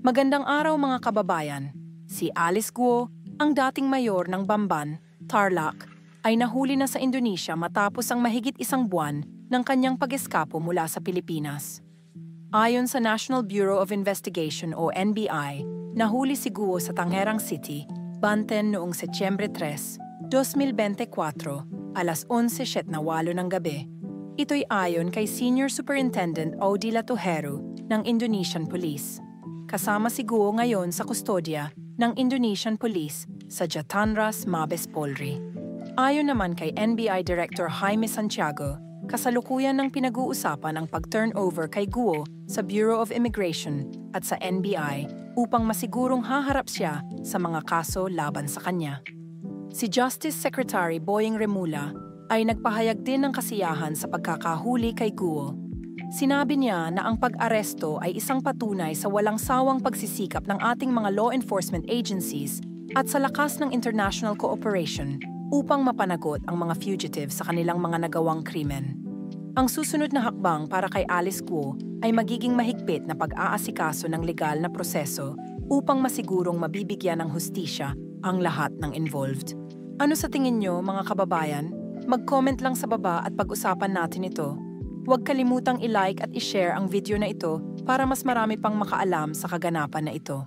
Magandang araw mga kababayan. Si Alice Guo, ang dating mayor ng Bamban, Tarlac, ay nahuli na sa Indonesia matapos ang mahigit isang buwan ng kanyang pag-eskapo mula sa Pilipinas. Ayon sa National Bureau of Investigation o NBI, nahuli si Guo sa Tangerang City, Banten noong Setyembre 3, 2024, alas 11:08 ng gabi. Ito'y ayon kay Senior Superintendent Audi Latohero ng Indonesian Police. Kasama si Guo ngayon sa kustodya ng Indonesian Police sa Jatanras, Mabes Polri. Ayon naman kay NBI Director Jaime Santiago, kasalukuyan ng pinag-uusapan ang pag-turnover kay Guo sa Bureau of Immigration at sa NBI upang masigurong haharap siya sa mga kaso laban sa kanya. Si Justice Secretary Boying Remula ay nagpahayag din ng kasiyahan sa pagkakahuli kay Guo. Sinabi niya na ang pag-aresto ay isang patunay sa walang sawang pagsisikap ng ating mga law enforcement agencies at sa lakas ng international cooperation upang mapanagot ang mga fugitives sa kanilang mga nagawang krimen. Ang susunod na hakbang para kay Alice Guo ay magiging mahigpit na pag-aasikaso ng legal na proseso upang masigurong mabibigyan ng hustisya ang lahat ng involved. Ano sa tingin niyo mga kababayan? Mag-comment lang sa baba at pag-usapan natin ito. Huwag kalimutang i-like at i-share ang video na ito para mas marami pang makaalam sa kaganapan na ito.